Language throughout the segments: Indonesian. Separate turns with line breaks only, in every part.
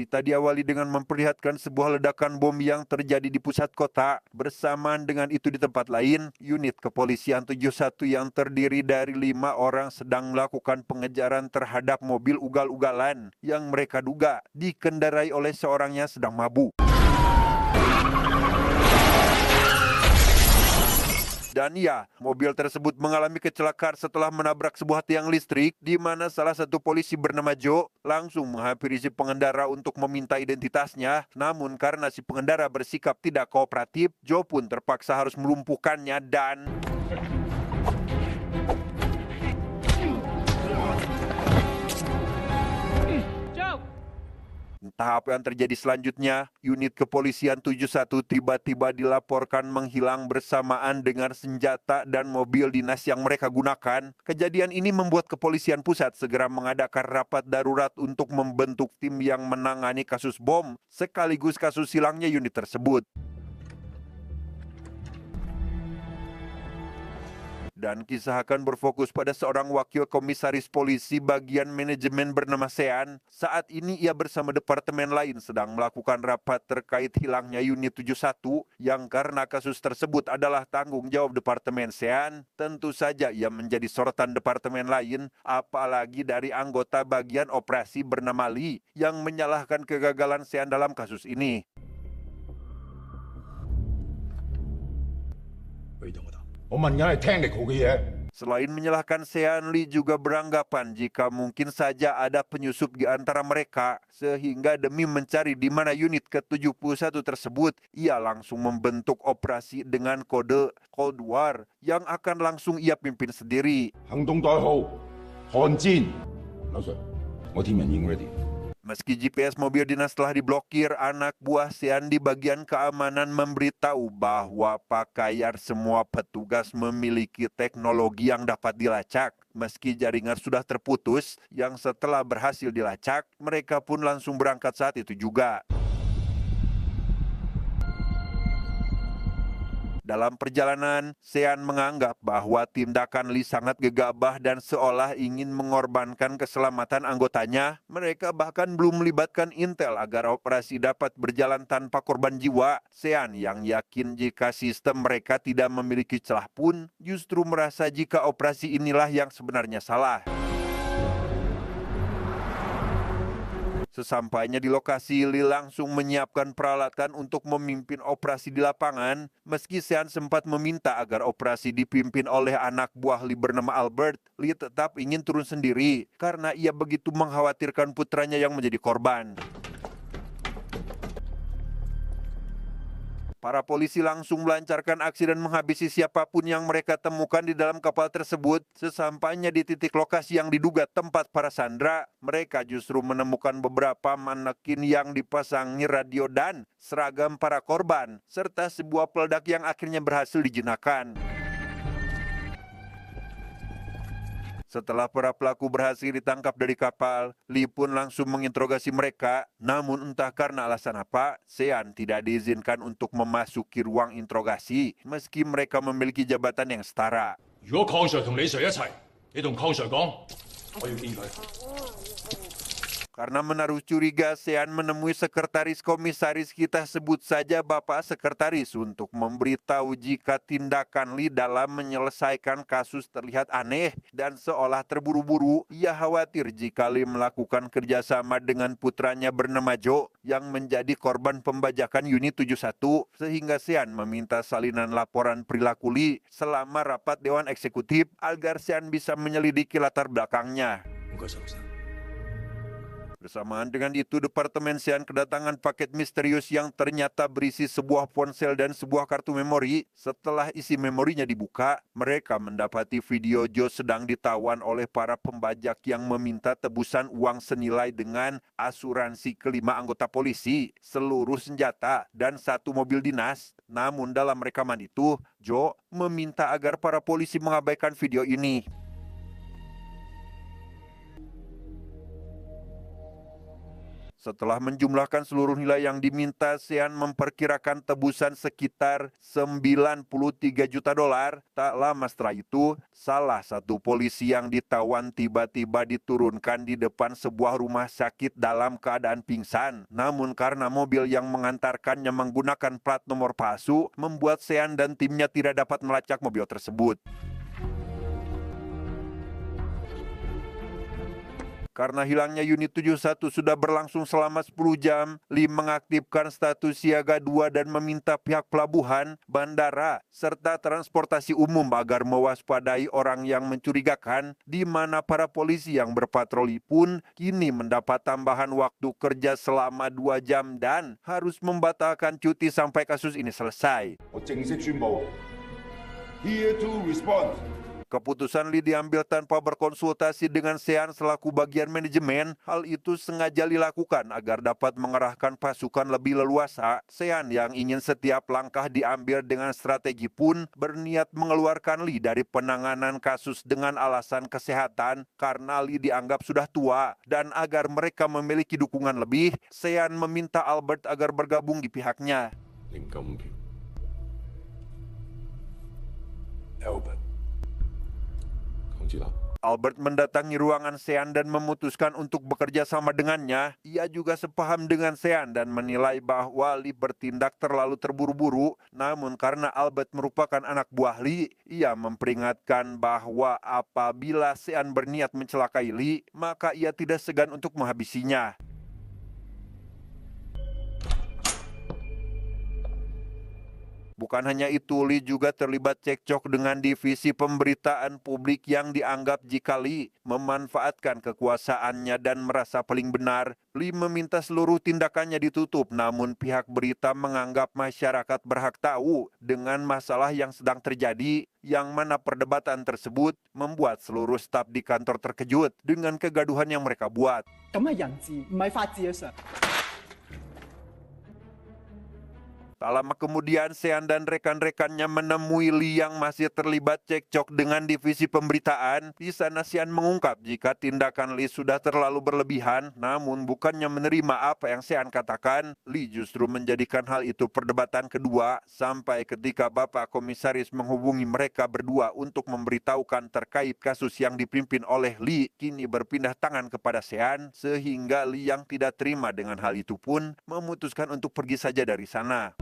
Cerita diawali dengan memperlihatkan sebuah ledakan bom yang terjadi di pusat kota. Bersamaan dengan itu di tempat lain, unit kepolisian 71 yang terdiri dari 5 orang sedang melakukan pengejaran terhadap mobil ugal-ugalan yang mereka duga dikendarai oleh seorang yang sedang mabuk. Dan ya, mobil tersebut mengalami kecelakaan setelah menabrak sebuah tiang listrik di mana salah satu polisi bernama Joe langsung menghampiri si pengendara untuk meminta identitasnya. Namun karena si pengendara bersikap tidak kooperatif, Joe pun terpaksa harus melumpuhkannya dan entah apa yang terjadi selanjutnya, unit kepolisian 71 tiba-tiba dilaporkan menghilang bersamaan dengan senjata dan mobil dinas yang mereka gunakan. Kejadian ini membuat kepolisian pusat segera mengadakan rapat darurat untuk membentuk tim yang menangani kasus bom, sekaligus kasus hilangnya unit tersebut. Dan kisah akan berfokus pada seorang wakil komisaris polisi bagian manajemen bernama Sean. Saat ini ia bersama departemen lain sedang melakukan rapat terkait hilangnya unit 71 yang karena kasus tersebut adalah tanggung jawab departemen Sean. Tentu saja ia menjadi sorotan departemen lain, apalagi dari anggota bagian operasi bernama Lee yang menyalahkan kegagalan Sean dalam kasus ini. Selain menyalahkan Sean, Lee juga beranggapan jika mungkin saja ada penyusup di antara mereka, sehingga demi mencari di mana unit ke-71 tersebut, ia langsung membentuk operasi dengan kode Cold War yang akan langsung ia pimpin sendiri. Meski GPS mobil dinas telah diblokir, anak buah Sean di bagian keamanan memberitahu bahwa pakaian semua petugas memiliki teknologi yang dapat dilacak. Meski jaringan sudah terputus, yang setelah berhasil dilacak, mereka pun langsung berangkat saat itu juga. Dalam perjalanan, Sean menganggap bahwa tindakan Lee sangat gegabah dan seolah ingin mengorbankan keselamatan anggotanya. Mereka bahkan belum melibatkan intel agar operasi dapat berjalan tanpa korban jiwa. Sean yang yakin jika sistem mereka tidak memiliki celah pun, justru merasa jika operasi inilah yang sebenarnya salah. Sesampainya di lokasi, Lee langsung menyiapkan peralatan untuk memimpin operasi di lapangan. Meski Sean sempat meminta agar operasi dipimpin oleh anak buah Lee bernama Albert, Lee tetap ingin turun sendiri karena ia begitu mengkhawatirkan putranya yang menjadi korban. Para polisi langsung melancarkan aksi dan menghabisi siapapun yang mereka temukan di dalam kapal tersebut. Sesampainya di titik lokasi yang diduga tempat para sandera, mereka justru menemukan beberapa manekin yang dipasangi radio dan seragam para korban, serta sebuah peledak yang akhirnya berhasil dijinakkan. Setelah para pelaku berhasil ditangkap dari kapal, Lee pun langsung menginterogasi mereka. Namun entah karena alasan apa, Sean tidak diizinkan untuk memasuki ruang interogasi meski mereka memiliki jabatan yang setara. Karena menaruh curiga, Sean menemui sekretaris komisaris, kita sebut saja Bapak Sekretaris, untuk memberitahu jika tindakan Lee dalam menyelesaikan kasus terlihat aneh dan seolah terburu-buru. Ia khawatir jika Lee melakukan kerjasama dengan putranya bernama Joe yang menjadi korban pembajakan unit 71, sehingga Sean meminta salinan laporan perilaku Lee selama rapat Dewan Eksekutif agar Sean bisa menyelidiki latar belakangnya. Bersamaan dengan itu, Departemen Sean kedatangan paket misterius yang ternyata berisi sebuah ponsel dan sebuah kartu memori. Setelah isi memorinya dibuka, mereka mendapati video Joe sedang ditawan oleh para pembajak yang meminta tebusan uang senilai dengan asuransi kelima anggota polisi, seluruh senjata, dan satu mobil dinas. Namun dalam rekaman itu, Joe meminta agar para polisi mengabaikan video ini. Setelah menjumlahkan seluruh nilai yang diminta, Sean memperkirakan tebusan sekitar 93 juta dolar. Tak lama setelah itu, salah satu polisi yang ditawan tiba-tiba diturunkan di depan sebuah rumah sakit dalam keadaan pingsan. Namun karena mobil yang mengantarkannya menggunakan plat nomor palsu, membuat Sean dan timnya tidak dapat melacak mobil tersebut. Karena hilangnya unit 71 sudah berlangsung selama 10 jam, Lee mengaktifkan status siaga 2 dan meminta pihak pelabuhan, bandara, serta transportasi umum agar mewaspadai orang yang mencurigakan, di mana para polisi yang berpatroli pun kini mendapat tambahan waktu kerja selama 2 jam dan harus membatalkan cuti sampai kasus ini selesai.
Here to respond.
Keputusan Lee diambil tanpa berkonsultasi dengan Sean selaku bagian manajemen. Hal itu sengaja dilakukan agar dapat mengerahkan pasukan lebih leluasa. Sean yang ingin setiap langkah diambil dengan strategi pun berniat mengeluarkan Lee dari penanganan kasus dengan alasan kesehatan karena Lee dianggap sudah tua. Dan agar mereka memiliki dukungan lebih, Sean meminta Albert agar bergabung di pihaknya. Albert mendatangi ruangan Sean dan memutuskan untuk bekerja sama dengannya. Ia juga sepaham dengan Sean dan menilai bahwa Lee bertindak terlalu terburu-buru. Namun karena Albert merupakan anak buah Lee, ia memperingatkan bahwa apabila Sean berniat mencelakai Lee, maka ia tidak segan untuk menghabisinya. Bukan hanya itu, Lee juga terlibat cekcok dengan divisi pemberitaan publik yang dianggap jika Lee memanfaatkan kekuasaannya dan merasa paling benar. Lee meminta seluruh tindakannya ditutup, namun pihak berita menganggap masyarakat berhak tahu dengan masalah yang sedang terjadi, yang mana perdebatan tersebut membuat seluruh staf di kantor terkejut dengan kegaduhan yang mereka buat. Tak lama kemudian, Sean dan rekan-rekannya menemui Lee yang masih terlibat cekcok dengan divisi pemberitaan. Di sana Sean mengungkap jika tindakan Lee sudah terlalu berlebihan, namun bukannya menerima apa yang Sean katakan, Lee justru menjadikan hal itu perdebatan kedua, sampai ketika Bapak Komisaris menghubungi mereka berdua untuk memberitahukan terkait kasus yang dipimpin oleh Lee kini berpindah tangan kepada Sean, sehingga Lee yang tidak terima dengan hal itu pun memutuskan untuk pergi saja dari sana.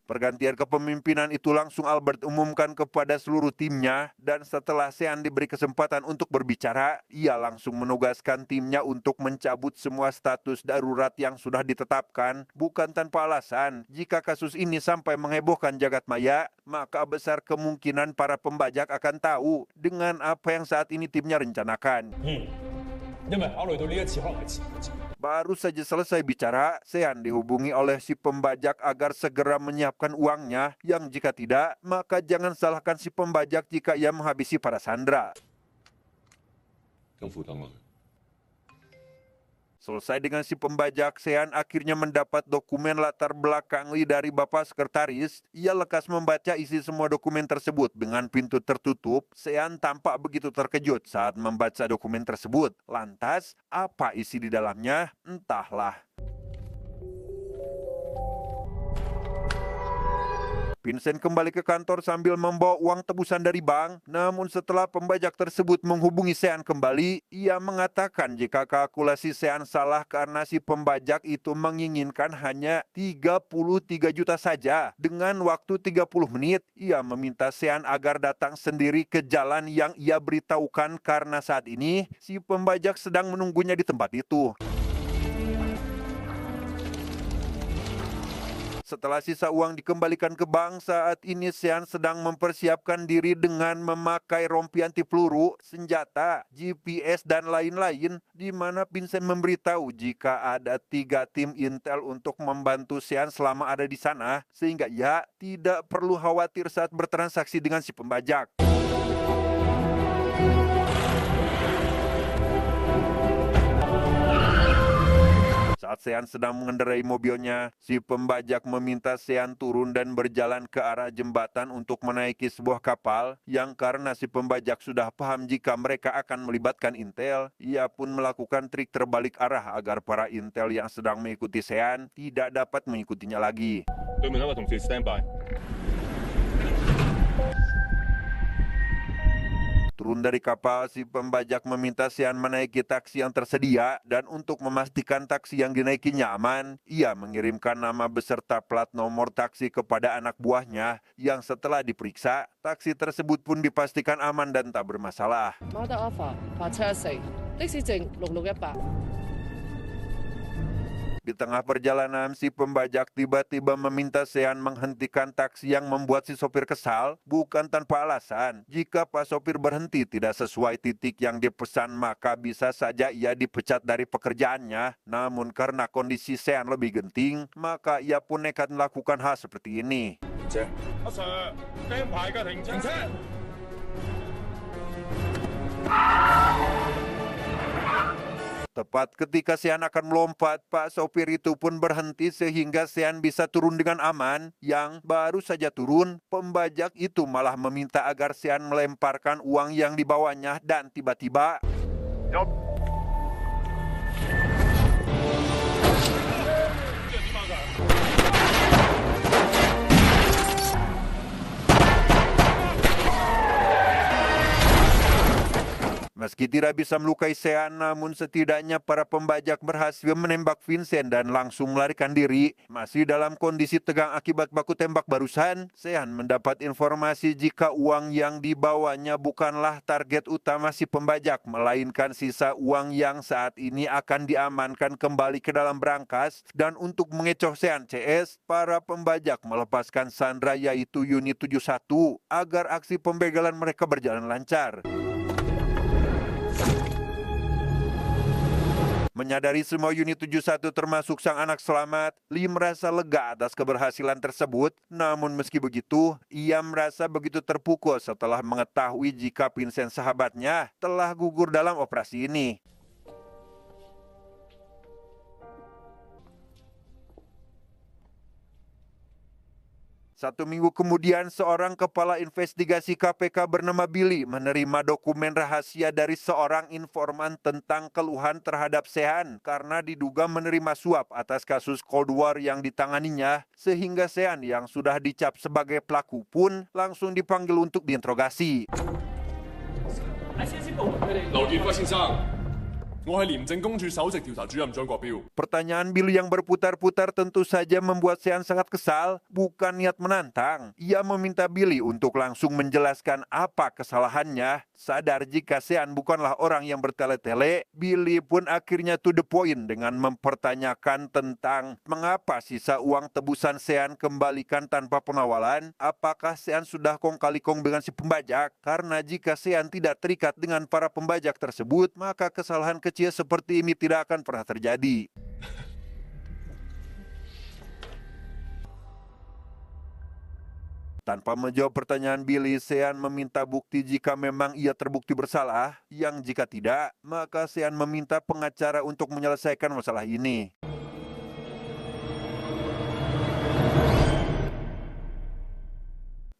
Pergantian kepemimpinan itu langsung Albert umumkan kepada seluruh timnya, dan setelah Sean diberi kesempatan untuk berbicara, ia langsung menugaskan timnya untuk mencabut semua status darurat yang sudah ditetapkan, bukan tanpa alasan. Jika kasus ini sampai menghebohkan jagat maya, maka besar kemungkinan para pembajak akan tahu dengan apa yang saat ini timnya rencanakan. Baru saja selesai bicara, Sean dihubungi oleh si pembajak agar segera menyiapkan uangnya, yang jika tidak, maka jangan salahkan si pembajak jika ia menghabisi para sandera. Selesai dengan si pembajak, Sean akhirnya mendapat dokumen latar belakang Lee dari Bapak Sekretaris. Ia lekas membaca isi semua dokumen tersebut dengan pintu tertutup. Sean tampak begitu terkejut saat membaca dokumen tersebut. Lantas, apa isi di dalamnya? Entahlah. Vincent kembali ke kantor sambil membawa uang tebusan dari bank. Namun setelah pembajak tersebut menghubungi Sean kembali, ia mengatakan jika kalkulasi Sean salah karena si pembajak itu menginginkan hanya 33 juta saja. Dengan waktu 30 menit, ia meminta Sean agar datang sendiri ke jalan yang ia beritahukan karena saat ini si pembajak sedang menunggunya di tempat itu. Setelah sisa uang dikembalikan ke bank, saat ini Sean sedang mempersiapkan diri dengan memakai rompi anti peluru, senjata, GPS, dan lain-lain, di mana Vincent memberitahu jika ada 3 tim intel untuk membantu Sean selama ada di sana, sehingga ia tidak perlu khawatir saat bertransaksi dengan si pembajak. Saat Sean sedang mengendarai mobilnya, si pembajak meminta Sean turun dan berjalan ke arah jembatan untuk menaiki sebuah kapal yang karena si pembajak sudah paham jika mereka akan melibatkan intel, ia pun melakukan trik terbalik arah agar para intel yang sedang mengikuti Sean tidak dapat mengikutinya lagi. Turun dari kapal, si pembajak meminta Sean menaiki taksi yang tersedia dan untuk memastikan taksi yang dinaikinya aman, ia mengirimkan nama beserta plat nomor taksi kepada anak buahnya yang setelah diperiksa, taksi tersebut pun dipastikan aman dan tak bermasalah. Di tengah perjalanan, si pembajak tiba-tiba meminta Sean menghentikan taksi yang membuat si sopir kesal, bukan tanpa alasan. Jika Pak sopir berhenti tidak sesuai titik yang dipesan, maka bisa saja ia dipecat dari pekerjaannya. Namun karena kondisi Sean lebih genting, maka ia pun nekat melakukan hal seperti ini. Tepat ketika Sean akan melompat, Pak sopir itu pun berhenti sehingga Sean bisa turun dengan aman. Yang baru saja turun, pembajak itu malah meminta agar Sean melemparkan uang yang dibawanya dan tiba-tiba meski tidak bisa melukai Sean, namun setidaknya para pembajak berhasil menembak Vincent dan langsung melarikan diri. Masih dalam kondisi tegang akibat baku tembak barusan, Sean mendapat informasi jika uang yang dibawanya bukanlah target utama si pembajak, melainkan sisa uang yang saat ini akan diamankan kembali ke dalam brankas. Dan untuk mengecoh Sean CS, para pembajak melepaskan sandera yaitu unit 71 agar aksi pembegalan mereka berjalan lancar. Menyadari semua unit 71 termasuk sang anak selamat, Lee merasa lega atas keberhasilan tersebut. Namun meski begitu, ia merasa begitu terpukul setelah mengetahui jika Vincent sahabatnya telah gugur dalam operasi ini. 1 minggu kemudian, seorang kepala investigasi KPK bernama Billy menerima dokumen rahasia dari seorang informan tentang keluhan terhadap Sean karena diduga menerima suap atas kasus Cold War yang ditanganinya, sehingga Sean yang sudah dicap sebagai pelaku pun langsung dipanggil untuk diinterogasi. Pertanyaan Billy yang berputar-putar tentu saja membuat Sean sangat kesal, bukan niat menantang. Ia meminta Billy untuk langsung menjelaskan apa kesalahannya. Sadar jika Sean bukanlah orang yang bertele-tele, Billy pun akhirnya to the point dengan mempertanyakan tentang mengapa sisa uang tebusan Sean kembalikan tanpa pengawalan. Apakah Sean sudah kong kali kong dengan si pembajak? Karena jika Sean tidak terikat dengan para pembajak tersebut, maka kesalahan kecil seperti ini tidak akan pernah terjadi. Tanpa menjawab pertanyaan Billy, Sean meminta bukti jika memang ia terbukti bersalah, yang jika tidak, maka Sean meminta pengacara untuk menyelesaikan masalah ini.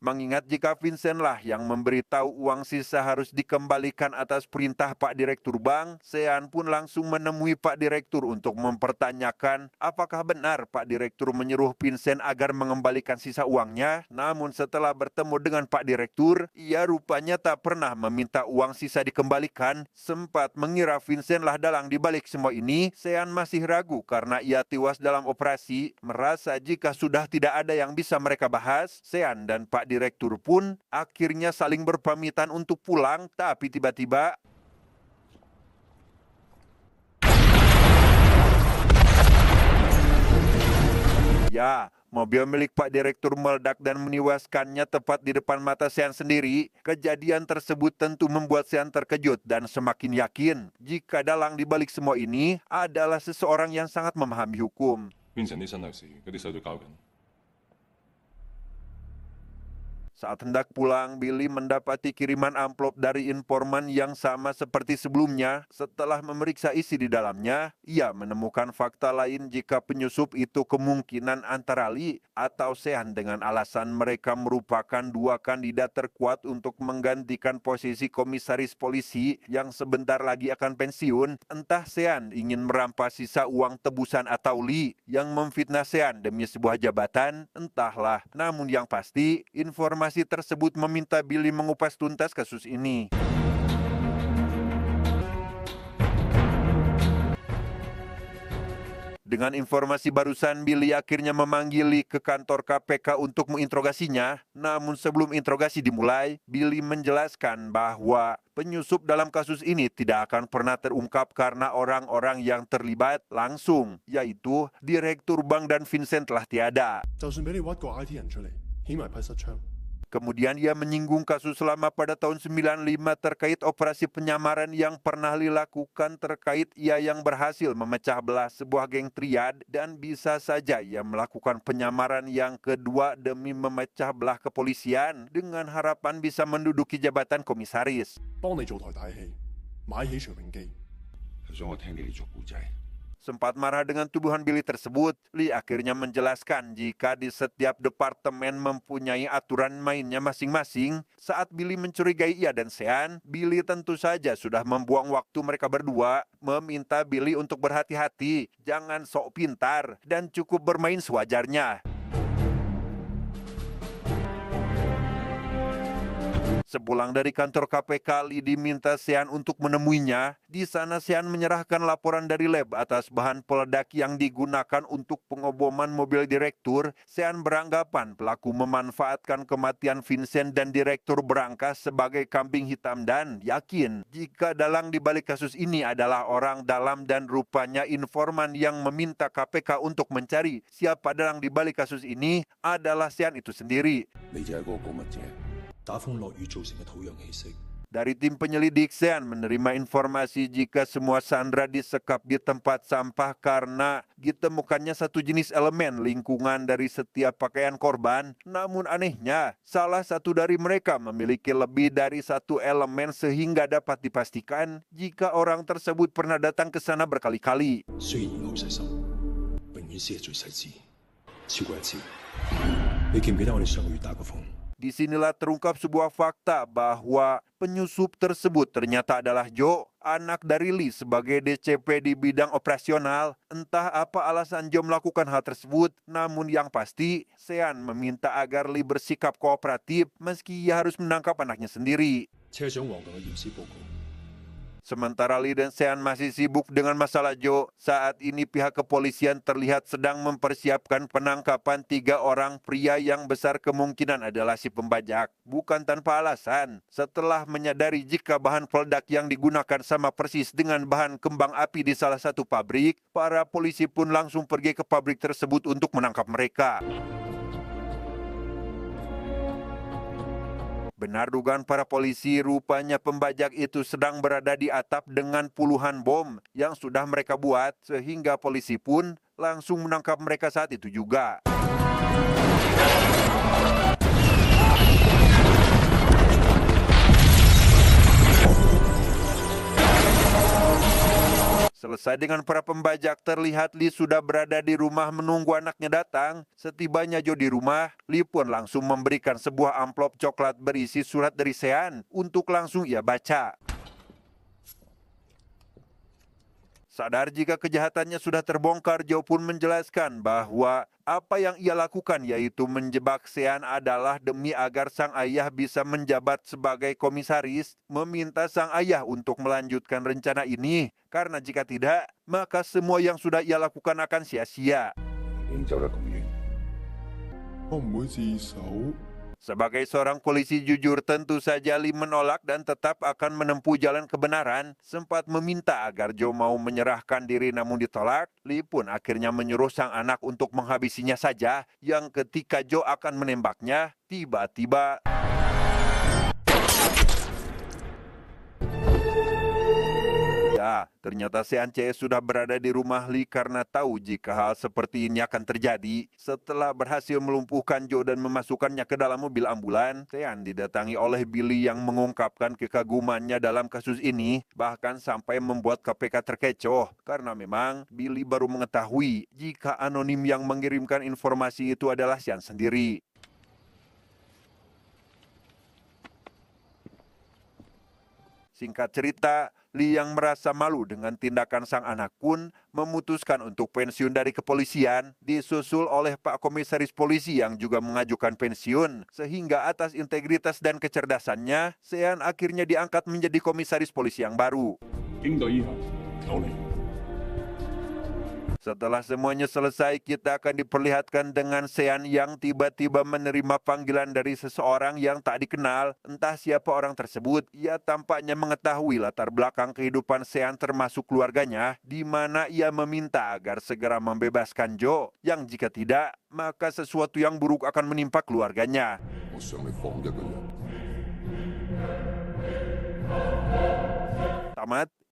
Mengingat jika Vincent lah yang memberitahu uang sisa harus dikembalikan atas perintah Pak Direktur Bank, Sean pun langsung menemui Pak Direktur untuk mempertanyakan apakah benar Pak Direktur menyuruh Vincent agar mengembalikan sisa uangnya. Namun setelah bertemu dengan Pak Direktur, ia rupanya tak pernah meminta uang sisa dikembalikan. Sempat mengira Vincent lah dalang dibalik semua ini, Sean masih ragu karena ia tewas dalam operasi. Merasa jika sudah tidak ada yang bisa mereka bahas, Sean dan Pak Direktur pun akhirnya saling berpamitan untuk pulang, tapi tiba-tiba mobil milik Pak Direktur meledak dan menewaskannya tepat di depan mata Sean sendiri. Kejadian tersebut tentu membuat Sean terkejut dan semakin yakin jika dalang dibalik semua ini adalah seseorang yang sangat memahami hukum. Saat hendak pulang, Billy mendapati kiriman amplop dari informan yang sama seperti sebelumnya. Setelah memeriksa isi di dalamnya, ia menemukan fakta lain jika penyusup itu kemungkinan antara Lee atau Sean dengan alasan mereka merupakan dua kandidat terkuat untuk menggantikan posisi komisaris polisi yang sebentar lagi akan pensiun. Entah Sean ingin merampas sisa uang tebusan atau Lee yang memfitnah Sean demi sebuah jabatan, entahlah. Namun yang pasti, informasi tersebut meminta Billy mengupas tuntas kasus ini. Dengan informasi barusan, Billy akhirnya memanggil Lee ke kantor KPK untuk menginterogasinya. Namun sebelum interogasi dimulai, Billy menjelaskan bahwa penyusup dalam kasus ini tidak akan pernah terungkap karena orang-orang yang terlibat langsung, yaitu Direktur Bank dan Vincent telah tiada. Kemudian ia menyinggung kasus lama pada tahun 95 terkait operasi penyamaran yang pernah dilakukan terkait ia yang berhasil memecah belah sebuah geng triad dan bisa saja ia melakukan penyamaran yang kedua demi memecah belah kepolisian dengan harapan bisa menduduki jabatan komisaris. Sempat marah dengan tuduhan Billy tersebut, Lee akhirnya menjelaskan jika di setiap departemen mempunyai aturan mainnya masing-masing. Saat Billy mencurigai ia dan Sean, Billy tentu saja sudah membuang waktu mereka berdua, meminta Billy untuk berhati-hati, jangan sok pintar, dan cukup bermain sewajarnya. Sepulang dari kantor KPK, Lee diminta Sean untuk menemuinya. Di sana Sean menyerahkan laporan dari lab atas bahan peledak yang digunakan untuk pengoboman mobil direktur. Sean beranggapan pelaku memanfaatkan kematian Vincent dan direktur berangkas sebagai kambing hitam dan yakin jika dalang di balik kasus ini adalah orang dalam dan rupanya informan yang meminta KPK untuk mencari siapa dalang di balik kasus ini adalah Sean itu sendiri. Dari tim penyelidik, Sean menerima informasi jika semua sandera disekap di tempat sampah karena ditemukannya satu jenis elemen lingkungan dari setiap pakaian korban. Namun anehnya, salah satu dari mereka memiliki lebih dari satu elemen sehingga dapat dipastikan jika orang tersebut pernah datang ke sana berkali-kali. Disinilah terungkap sebuah fakta bahwa penyusup tersebut ternyata adalah Joe, anak dari Lee sebagai DCP di bidang operasional. Entah apa alasan Joe melakukan hal tersebut, namun yang pasti Sean meminta agar Lee bersikap kooperatif meski ia harus menangkap anaknya sendiri. Sementara Lee dan Sean masih sibuk dengan masalah Joe, saat ini pihak kepolisian terlihat sedang mempersiapkan penangkapan 3 orang pria yang besar kemungkinan adalah si pembajak. Bukan tanpa alasan, setelah menyadari jika bahan peledak yang digunakan sama persis dengan bahan kembang api di salah satu pabrik, para polisi pun langsung pergi ke pabrik tersebut untuk menangkap mereka. Benar dugaan para polisi, rupanya pembajak itu sedang berada di atap dengan puluhan bom yang sudah mereka buat, sehingga polisi pun langsung menangkap mereka saat itu juga. Selesai dengan para pembajak, terlihat Lee sudah berada di rumah menunggu anaknya datang. Setibanya Joe di rumah, Lee pun langsung memberikan sebuah amplop coklat berisi surat dari Sean untuk langsung ia baca. Sadar jika kejahatannya sudah terbongkar, Joe pun menjelaskan bahwa apa yang ia lakukan yaitu menjebak Sean adalah demi agar sang ayah bisa menjabat sebagai komisaris, meminta sang ayah untuk melanjutkan rencana ini, karena jika tidak, maka semua yang sudah ia lakukan akan sia-sia. Sebagai seorang polisi jujur, tentu saja Lee menolak dan tetap akan menempuh jalan kebenaran. Sempat meminta agar Joe mau menyerahkan diri namun ditolak. Lee pun akhirnya menyuruh sang anak untuk menghabisinya saja. Yang ketika Joe akan menembaknya, tiba-tiba Ternyata Sean CS sudah berada di rumah Lee karena tahu jika hal seperti ini akan terjadi. Setelah berhasil melumpuhkan Joe dan memasukkannya ke dalam mobil ambulan, Sean didatangi oleh Billy yang mengungkapkan kekagumannya dalam kasus ini, bahkan sampai membuat KPK terkecoh. Karena memang Billy baru mengetahui jika anonim yang mengirimkan informasi itu adalah Sean sendiri. Singkat cerita, Lee yang merasa malu dengan tindakan sang anak pun memutuskan untuk pensiun dari kepolisian, disusul oleh Pak Komisaris Polisi yang juga mengajukan pensiun. Sehingga atas integritas dan kecerdasannya, Sean akhirnya diangkat menjadi Komisaris Polisi yang baru. Setelah semuanya selesai, kita akan diperlihatkan dengan Sean yang tiba-tiba menerima panggilan dari seseorang yang tak dikenal. Entah siapa orang tersebut, ia tampaknya mengetahui latar belakang kehidupan Sean termasuk keluarganya, di mana ia meminta agar segera membebaskan Joe, yang jika tidak, maka sesuatu yang buruk akan menimpa keluarganya. Tamat.